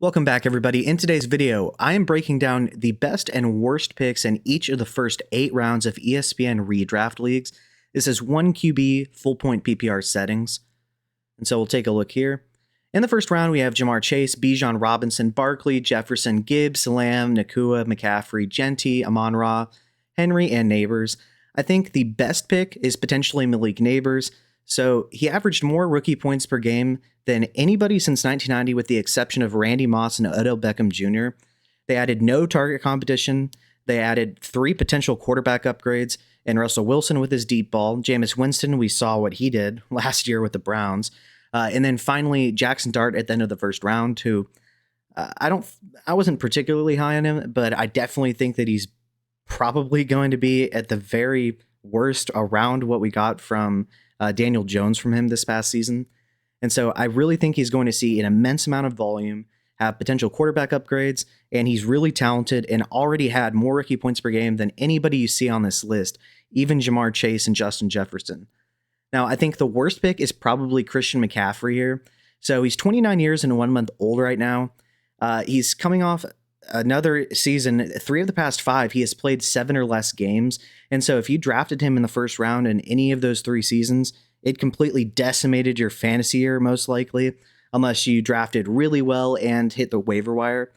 Welcome back, everybody. In today's video, I am breaking down the best and worst picks in each of the first 8 rounds of ESPN redraft leagues. This is 1 QB full point PPR settings. And so we'll take a look here. In the first round, we have Jamar Chase, Bijan Robinson, Barkley, Jefferson, Gibbs, Lamb, Nakua, McCaffrey, Genty, Amon-Ra, Henry, and Neighbors. I think the best pick is potentially Malik Neighbors. So he averaged more rookie points per game than anybody since 1990, with the exception of Randy Moss and Odell Beckham Jr. They added no target competition. They added 3 potential quarterback upgrades, and Russell Wilson with his deep ball. Jameis Winston, we saw what he did last year with the Browns. And then finally, Jackson Dart at the end of the first round, who I wasn't particularly high on him, but I definitely think that he's probably going to be at the very worst around what we got from Daniel Jones from him this past season. And so I really think he's going to see an immense amount of volume, have potential quarterback upgrades, and he's really talented and already had more rookie points per game than anybody you see on this list, even Jamar Chase and Justin Jefferson. Now, I think the worst pick is probably Christian McCaffrey here. So he's 29 years and 1 month old right now. He's coming off another season. 3 of the past 5, he has played 7 or less games. And so if you drafted him in the first round in any of those 3 seasons, it completely decimated your fantasy year, most likely, unless you drafted really well and hit the waiver wire.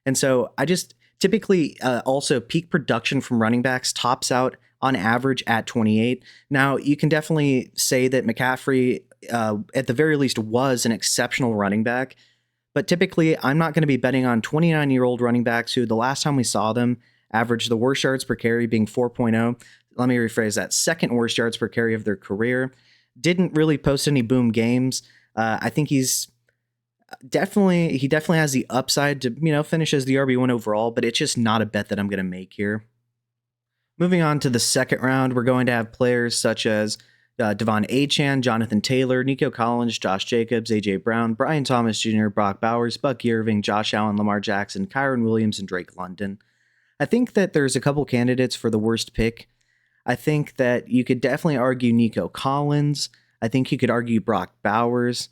And so I just typically also peak production from running backs tops out on average at 28. Now, you can definitely say that McCaffrey, at the very least, was an exceptional running back. But typically, I'm not going to be betting on 29-year-old running backs who, the last time we saw them, averaged the worst yards per carry being 4.0. Let me rephrase that. Second worst yards per carry of their career. Didn't really post any boom games. I think he definitely has the upside to, finish as the RB1 overall, but it's just not a bet that I'm going to make here. Moving on to the second round, we're going to have players such as Devon Achane, Jonathan Taylor, Nico Collins, Josh Jacobs, A.J. Brown, Brian Thomas Jr., Brock Bowers, Buck Irving, Josh Allen, Lamar Jackson, Kyron Williams, and Drake London. I think that there's a couple candidates for the worst pick. I think that you could definitely argue Nico Collins. I think you could argue Brock Bowers.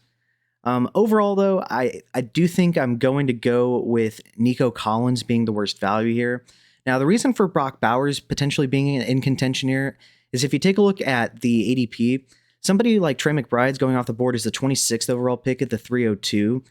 Overall, though, I do think I'm going to go with Nico Collins being the worst value here. Now, the reason for Brock Bowers potentially being in contention here is if you take a look at the ADP, somebody like Trey McBride's going off the board as the 26th overall pick at the 302.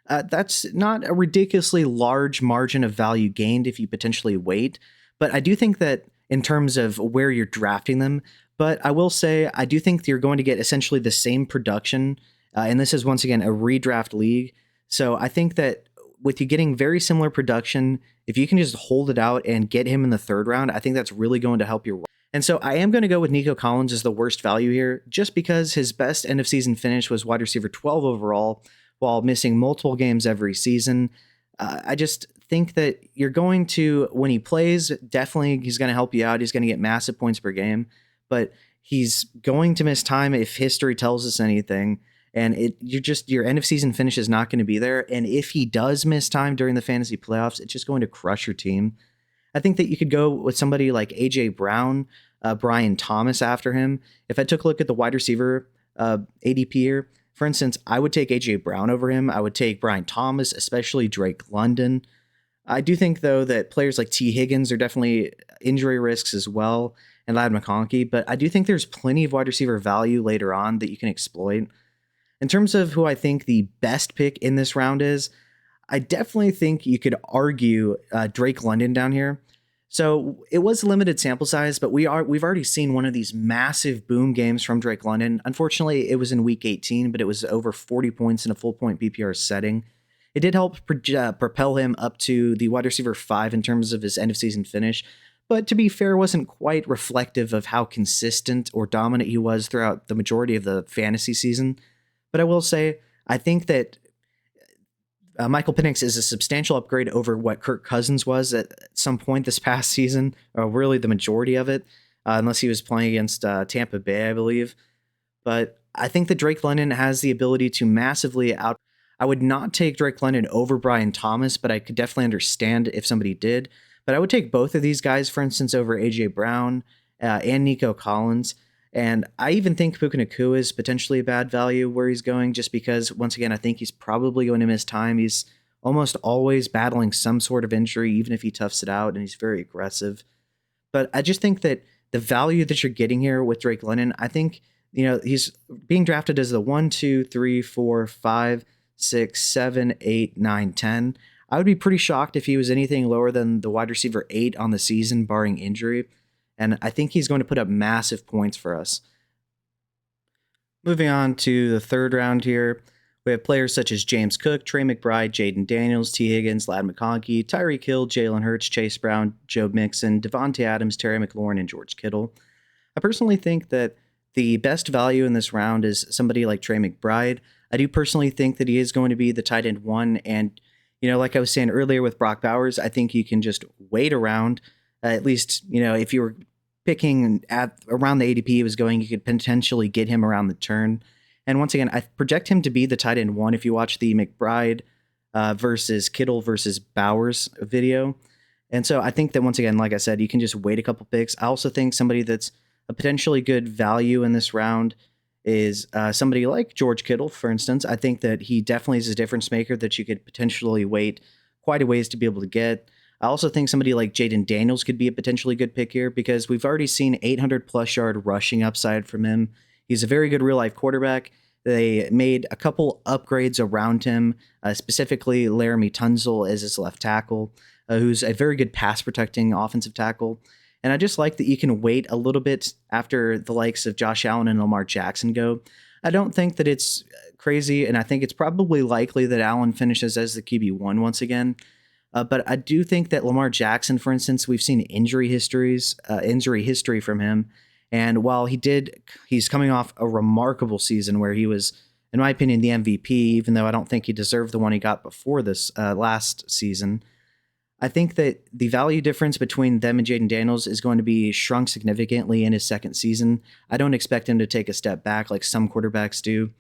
That's not a ridiculously large margin of value gained if you potentially wait. But I do think that in terms of where you're drafting them, but I will say I do think you're going to get essentially the same production. And this is, once again, a redraft league. So I think that with you getting very similar production, if you can just hold it out and get him in the 3rd round, I think that's really going to help your. And so I am going to go with Nico Collins as the worst value here, just because his best end of season finish was wide receiver 12 overall, while missing multiple games every season. I just think that you're going to, when he plays, definitely he's going to help you out. He's going to get massive points per game, but he's going to miss time if history tells us anything. And your end of season finish is not going to be there. And if he does miss time during the fantasy playoffs, it's just going to crush your team. I think that you could go with somebody like A.J. Brown, Brian Thomas after him. If I took a look at the wide receiver ADP here, for instance, I would take A.J. Brown over him. I would take Brian Thomas, especially Drake London. I do think, though, that players like T. Higgins are definitely injury risks as well, and Ladd McConkey, but I do think there's plenty of wide receiver value later on that you can exploit. In terms of who I think the best pick in this round is, I definitely think you could argue Drake London down here. So it was a limited sample size, but we've already seen one of these massive boom games from Drake London. Unfortunately, it was in week 18, but it was over 40 points in a full point PPR setting. It did help propel him up to the wide receiver 5 in terms of his end of season finish. But to be fair, wasn't quite reflective of how consistent or dominant he was throughout the majority of the fantasy season. But I will say, I think that Michael Penix is a substantial upgrade over what Kirk Cousins was at some point this past season, or really the majority of it, unless he was playing against Tampa Bay, I believe. But I think that Drake London has the ability to massively out. I would not take Drake London over Brian Thomas, but I could definitely understand if somebody did. But I would take both of these guys, for instance, over A.J. Brown and Nico Collins. And I even think Puka Nacua is potentially a bad value where he's going, just because, once again, I think he's probably going to miss time. He's almost always battling some sort of injury, even if he toughs it out, and he's very aggressive. But I just think that the value that you're getting here with Drake London, I think, he's being drafted as the 1, 2, 3, 4, 5, 6, 7, 8, 9, 10. I would be pretty shocked if he was anything lower than the wide receiver 8 on the season, barring injury. And I think he's going to put up massive points for us. Moving on to the third round here, we have players such as James Cook, Trey McBride, Jaden Daniels, T. Higgins, Ladd McConkey, Tyreek Hill, Jalen Hurts, Chase Brown, Joe Mixon, Devontae Adams, Terry McLaurin, and George Kittle. I personally think that the best value in this round is somebody like Trey McBride. I do personally think that he is going to be the tight end 1. And, like I was saying earlier with Brock Bowers, I think you can just wait around. At least, if you were picking at around the ADP he was going, you could potentially get him around the turn. And once again, I project him to be the tight end 1 if you watch the McBride versus Kittle versus Bowers video. And so I think that once again, like I said, you can just wait a couple picks. I also think somebody that's a potentially good value in this round is somebody like George Kittle, for instance. I think that he definitely is a difference maker that you could potentially wait quite a ways to be able to get. I also think somebody like Jaden Daniels could be a potentially good pick here because we've already seen 800 plus yard rushing upside from him. He's a very good real life quarterback. They made a couple upgrades around him, specifically Laramie Tunzel as his left tackle, who's a very good pass protecting offensive tackle. And I just like that you can wait a little bit after the likes of Josh Allen and Lamar Jackson go. I don't think that it's crazy, and I think it's probably likely that Allen finishes as the QB1 once again. But I do think that Lamar Jackson, for instance, we've seen injury history from him. And while he's coming off a remarkable season where he was, in my opinion, the MVP, even though I don't think he deserved the one he got before this last season. I think that the value difference between them and Jaden Daniels is going to be shrunk significantly in his second season. I don't expect him to take a step back like some quarterbacks do.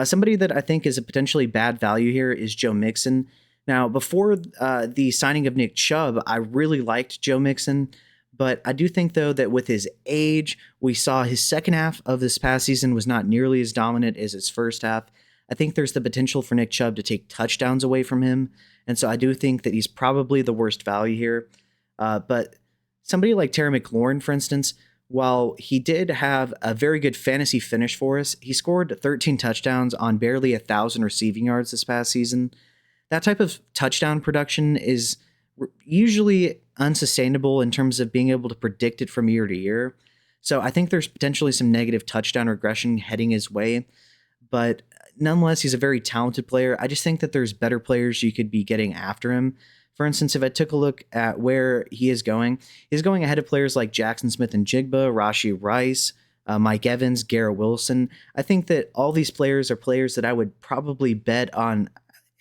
Somebody that I think is a potentially bad value here is Joe Mixon. Now, before the signing of Nick Chubb, I really liked Joe Mixon, but I do think, though, that with his age, we saw his second half of this past season was not nearly as dominant as his first half. I think there's the potential for Nick Chubb to take touchdowns away from him, and so I do think that he's probably the worst value here. But somebody like Terry McLaurin, for instance, while he did have a very good fantasy finish for us, he scored 13 touchdowns on barely 1,000 receiving yards this past season. That type of touchdown production is usually unsustainable in terms of being able to predict it from year to year. So I think there's potentially some negative touchdown regression heading his way. But nonetheless, he's a very talented player. I just think that there's better players you could be getting after him. For instance, if I took a look at where he's going ahead of players like Jackson Smith and Jigba, Rashee Rice, Mike Evans, Garrett Wilson. I think that all these players are players that I would probably bet on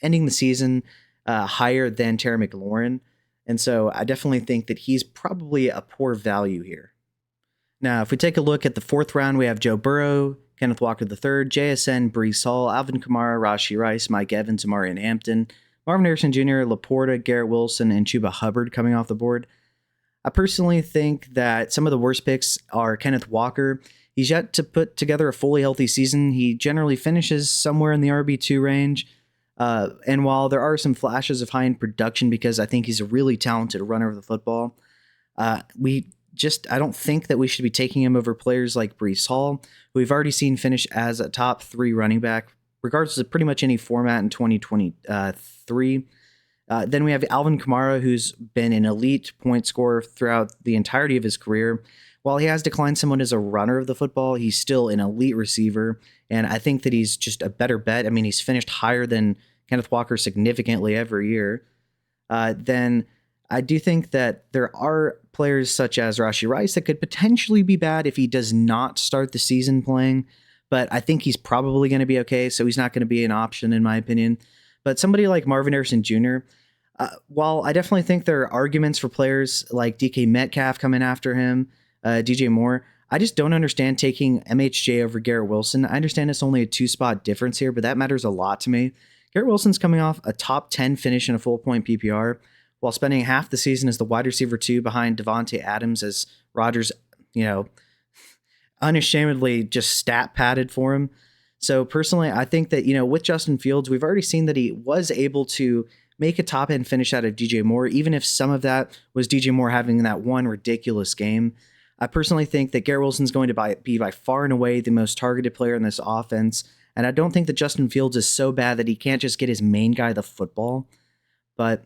ending the season higher than Terry McLaurin. And so I definitely think that he's probably a poor value here. Now, if we take a look at the fourth round, we have Joe Burrow, Kenneth Walker III, JSN, Breece Hall, Alvin Kamara, Rashee Rice, Mike Evans, Amarian Hampton, Marvin Harrison Jr., Laporta, Garrett Wilson, and Chuba Hubbard coming off the board. I personally think that some of the worst picks are Kenneth Walker. He's yet to put together a fully healthy season. He generally finishes somewhere in the RB2 range. And while there are some flashes of high-end production because I think he's a really talented runner of the football, I don't think that we should be taking him over players like Breece Hall, who we've already seen finish as a top 3 running back, regardless of pretty much any format in 2023. Then we have Alvin Kamara, who's been an elite point scorer throughout the entirety of his career. While he has declined somewhat as a runner of the football, he's still an elite receiver, and I think that he's just a better bet. I mean, he's finished higher than Kenneth Walker significantly every year. Then I do think that there are players such as Rashee Rice that could potentially be bad if he does not start the season playing, but I think he's probably going to be okay, so he's not going to be an option in my opinion. But somebody like Marvin Harrison Jr., while I definitely think there are arguments for players like DK Metcalf coming after him, DJ Moore, I just don't understand taking MHJ over Garrett Wilson. I understand it's only a 2-spot difference here, but that matters a lot to me. Garrett Wilson's coming off a top 10 finish in a full point PPR while spending half the season as the wide receiver 2 behind Devontae Adams as Rodgers, unashamedly just stat padded for him. So personally, I think that, with Justin Fields, we've already seen that he was able to make a top end finish out of DJ Moore, even if some of that was DJ Moore having that one ridiculous game. I personally think that Garrett Wilson's going to be by far and away the most targeted player in this offense. And I don't think that Justin Fields is so bad that he can't just get his main guy the football. But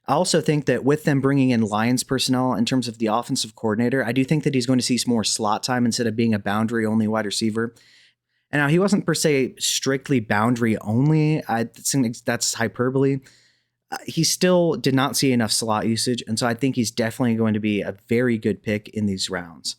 I also think that with them bringing in Lions personnel in terms of the offensive coordinator, I do think that he's going to see some more slot time instead of being a boundary only wide receiver. And now he wasn't per se strictly boundary only. I think that's hyperbole. He still did not see enough slot usage. And so I think he's definitely going to be a very good pick in these rounds.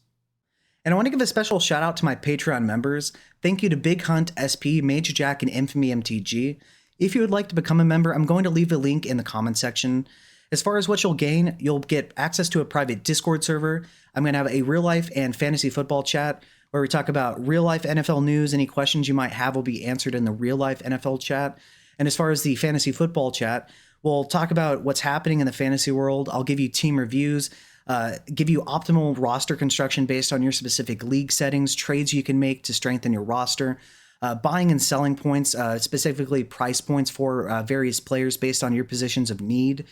And I want to give a special shout out to my Patreon members. Thank you to Big Hunt, SP, Major Jack, and Infamy MTG. If you would like to become a member, I'm going to leave a link in the comment section. As far as what you'll gain, you'll get access to a private Discord server. I'm going to have a real life and fantasy football chat where we talk about real life NFL news. Any questions you might have will be answered in the real life NFL chat. And as far as the fantasy football chat, we'll talk about what's happening in the fantasy world. I'll give you team reviews, give you optimal roster construction based on your specific league settings, trades you can make to strengthen your roster, buying and selling points, specifically price points for various players based on your positions of need.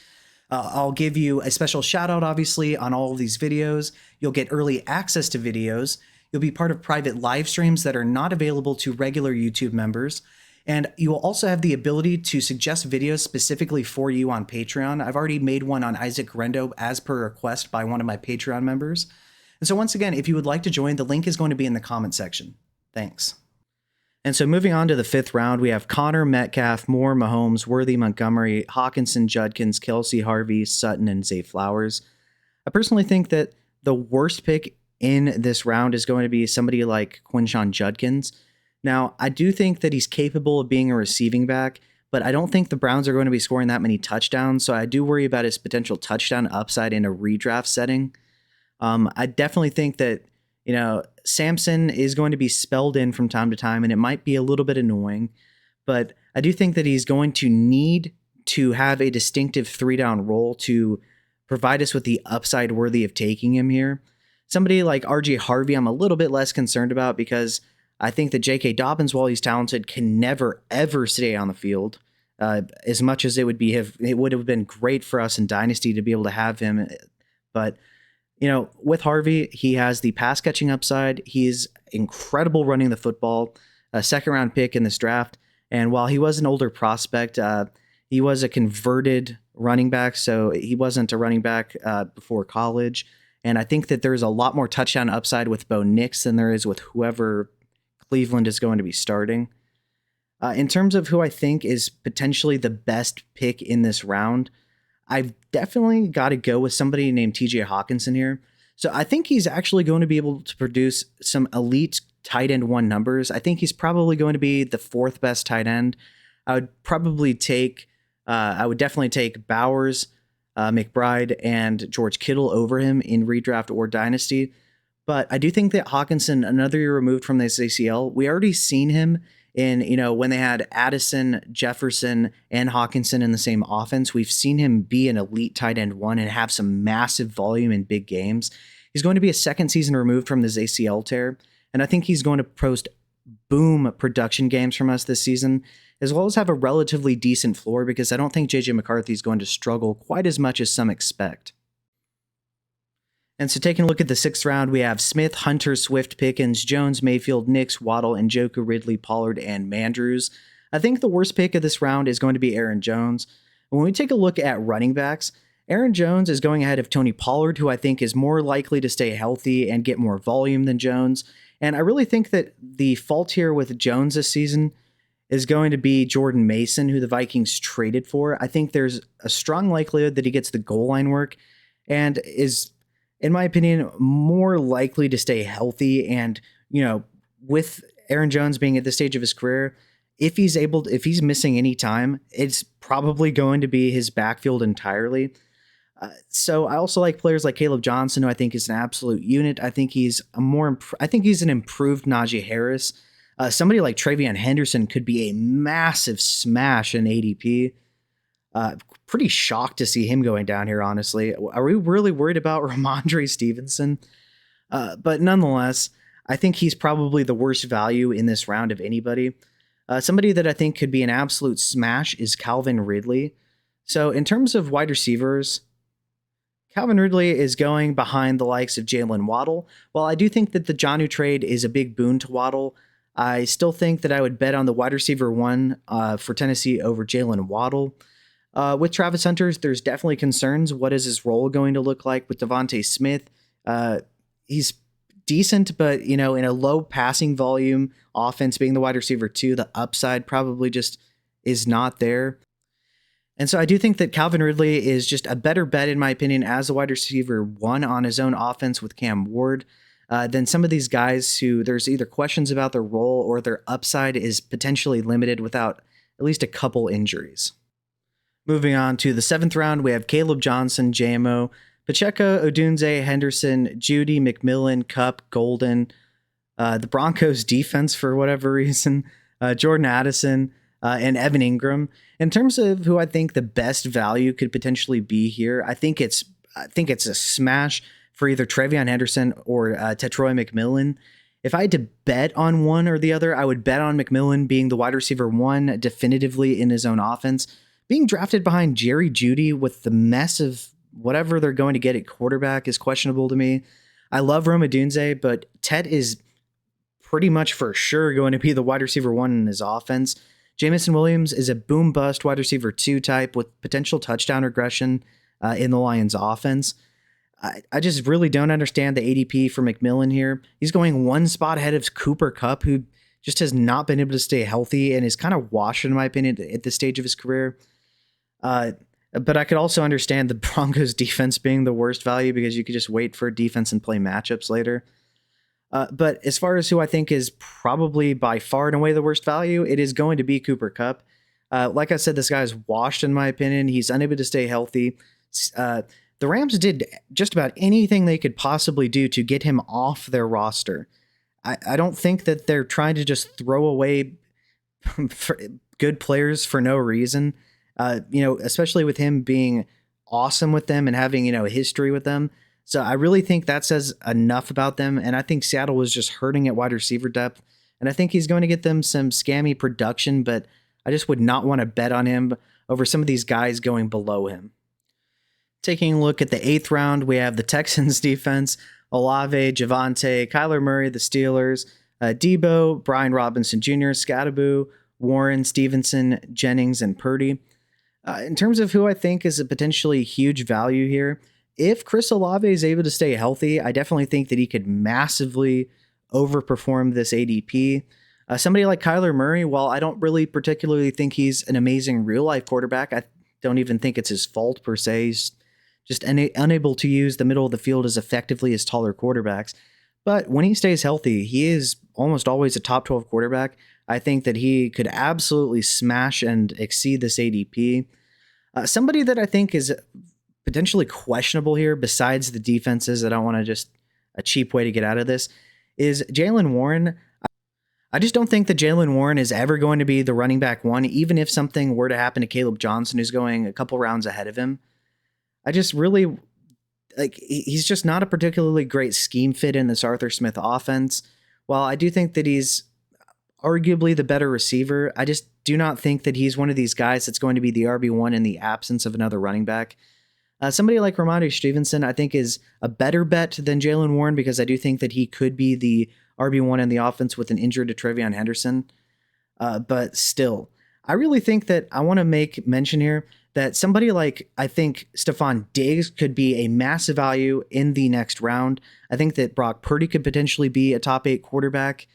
I'll give you a special shout out, obviously, on all of these videos. You'll get early access to videos. You'll be part of private live streams that are not available to regular YouTube members. And you will also have the ability to suggest videos specifically for you on Patreon. I've already made one on Isaac Rendo as per request by one of my Patreon members. And so once again, if you would like to join, the link is going to be in the comment section. Thanks. And so moving on to the 5th round, we have Connor, Metcalf, Moore, Mahomes, Worthy, Montgomery, Hawkinson, Judkins, Kelsey, Harvey, Sutton, and Zay Flowers. I personally think that the worst pick in this round is going to be somebody like Quinshon Judkins. Now, I do think that he's capable of being a receiving back, but I don't think the Browns are going to be scoring that many touchdowns, so I do worry about his potential touchdown upside in a redraft setting. I definitely think that, Samson is going to be spelled in from time to time, and it might be a little bit annoying, but I do think that he's going to need to have a distinctive 3-down role to provide us with the upside worthy of taking him here. Somebody like RJ Harvey, I'm a little bit less concerned about because I think that J.K. Dobbins, while he's talented, can never, ever stay on the field. As much as it would have been great for us in Dynasty to be able to have him. But, with Harvey, he has the pass catching upside. He's incredible running the football, a 2nd-round pick in this draft. And while he was an older prospect, he was a converted running back. So he wasn't a running back before college. And I think that there's a lot more touchdown upside with Bo Nix than there is with whoever Cleveland is going to be starting. In terms of who I think is potentially the best pick in this round, I've definitely got to go with somebody named TJ Hawkinson here. So I think he's actually going to be able to produce some elite tight end 1 numbers. I think he's probably going to be the 4th best tight end. I would definitely take Bowers, McBride, and George Kittle over him in redraft or dynasty. But I do think that Hawkinson, another year removed from this ACL, we already seen him in, when they had Addison, Jefferson, and Hawkinson in the same offense. We've seen him be an elite tight end 1 and have some massive volume in big games. He's going to be a 2nd season removed from this ACL tear, and I think he's going to post boom production games from us this season, as well as have a relatively decent floor because I don't think J.J. McCarthy is going to struggle quite as much as some expect. And so taking a look at the 6th round, we have Smith, Hunter, Swift, Pickens, Jones, Mayfield, Nix, Waddle, Njoku, Ridley, Pollard, and Mandrews. I think the worst pick of this round is going to be Aaron Jones. When we take a look at running backs, Aaron Jones is going ahead of Tony Pollard, who I think is more likely to stay healthy and get more volume than Jones. And I really think that the fault here with Jones this season is going to be Jordan Mason, who the Vikings traded for. I think there's a strong likelihood that he gets the goal line work and is, in my opinion, more likely to stay healthy. And, with Aaron Jones being at this stage of his career, if he's missing any time, it's probably going to be his backfield entirely. So I also like players like Caleb Johnson, who I think is an absolute unit. I think he's an improved Najee Harris. Somebody like Travion Henderson could be a massive smash in ADP. Pretty shocked to see him going down here, honestly. Are we really worried about Ramondre Stevenson? But nonetheless, I think he's probably the worst value in this round of anybody. Somebody that I think could be an absolute smash is Calvin Ridley. So in terms of wide receivers, Calvin Ridley is going behind the likes of Jalen Waddle. While I do think that the Jonnu trade is a big boon to Waddle, I still think that I would bet on the wide receiver one for Tennessee over Jalen Waddle. With Travis Hunter, there's definitely concerns. What is his role going to look like with Devontae Smith? He's decent, but in a low passing volume offense, being the wide receiver two, the upside probably just is not there. And so I do think that Calvin Ridley is just a better bet, in my opinion, as a wide receiver one on his own offense with Cam Ward than some of these guys who there's either questions about their role or their upside is potentially limited without at least a couple injuries. Moving on to the 7th round, we have Caleb Johnson, JMO, Pacheco, Odunze, Henderson, Judy, McMillan, Cup, Golden, the Broncos defense for whatever reason, Jordan Addison, and Evan Ingram. In terms of who I think the best value could potentially be here, I think it's a smash for either Trevion Henderson or Tetroy McMillan. If I had to bet on one or the other, I would bet on McMillan being the wide receiver one definitively in his own offense. Being drafted behind Jerry Jeudy with the mess of whatever they're going to get at quarterback is questionable to me. I love Rome Odunze, but Ted is pretty much for sure going to be the wide receiver one in his offense. Jamison Williams is a boom bust wide receiver two type with potential touchdown regression in the Lions offense. I just really don't understand the ADP for McMillan here. He's going one spot ahead of Cooper Kupp, who just has not been able to stay healthy and is kind of washed, in my opinion, at this stage of his career. But I could also understand the Broncos defense being the worst value because you could just wait for defense and play matchups later. But as far as who I think is probably by far and away the worst value, it is going to be Cooper Kupp. Like I said, this guy is washed, in my opinion. He's unable to stay healthy. The Rams did just about anything they could possibly do to get him off their roster. I don't think that they're trying to just throw away good players for no reason. Especially with him being awesome with them and having, a history with them. So I really think that says enough about them. And I think Seattle was just hurting at wide receiver depth. And I think he's going to get them some scammy production, but I just would not want to bet on him over some of these guys going below him. Taking a look at the 8th round, we have the Texans defense, Olave, Javonte, Kyler Murray, the Steelers, Debo, Brian Robinson Jr., Scattaboo, Warren, Stevenson, Jennings, and Purdy. In terms of who I think is a potentially huge value here, if Chris Olave is able to stay healthy, I definitely think that he could massively overperform this ADP. Somebody like Kyler Murray, while I don't really particularly think he's an amazing real-life quarterback, I don't even think it's his fault per se. He's just unable to use the middle of the field as effectively as taller quarterbacks. But when he stays healthy, he is almost always a top 12 quarterback. I think that he could absolutely smash and exceed this ADP. Somebody that I think is potentially questionable here, besides the defenses, I don't want to just a cheap way to get out of this, is Jaylen Warren. I just don't think that Jaylen Warren is ever going to be the running back one, even if something were to happen to Caleb Johnson, who's going a couple rounds ahead of him. I just really, he's just not a particularly great scheme fit in this Arthur Smith offense. While I do think that he's arguably the better receiver, I just do not think that he's one of these guys that's going to be the RB1 in the absence of another running back. Somebody like Ramondre Stevenson, I think, is a better bet than Jaylen Warren because I do think that he could be the RB1 in the offense with an injured Trevion Henderson. But still, I really think that I want to make mention here that somebody like, I think, Stephon Diggs could be a massive value in the next round. I think that Brock Purdy could potentially be a top 8 quarterback.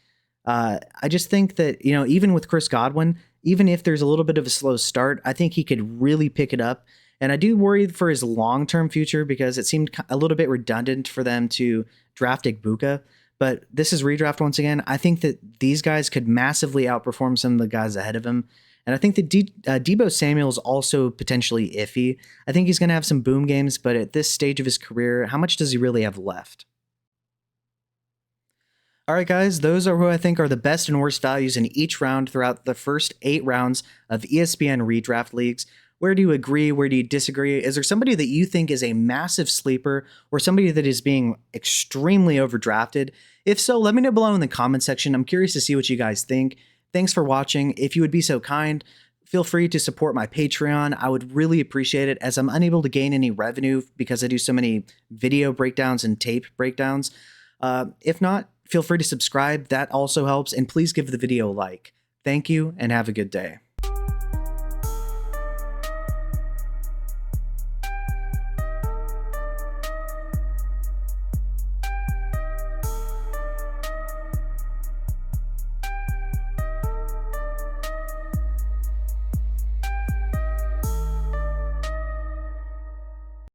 I just think that, even with Chris Godwin, even if there's a little bit of a slow start, I think he could really pick it up. And I do worry for his long-term future because it seemed a little bit redundant for them to draft Igbuka. But this is redraft once again. I think that these guys could massively outperform some of the guys ahead of him. And I think that Deebo Samuel is also potentially iffy. I think he's going to have some boom games, but at this stage of his career, how much does he really have left? All right, guys, those are who I think are the best and worst values in each round throughout the first 8 rounds of ESPN redraft leagues. Where do you agree? Where do you disagree? Is there somebody that you think is a massive sleeper or somebody that is being extremely overdrafted? If so, let me know below in the comment section. I'm curious to see what you guys think. Thanks for watching. If you would be so kind, feel free to support my Patreon. I would really appreciate it, as I'm unable to gain any revenue because I do so many video breakdowns and tape breakdowns. If not, feel free to subscribe. That also helps. And please give the video a like. Thank you and have a good day.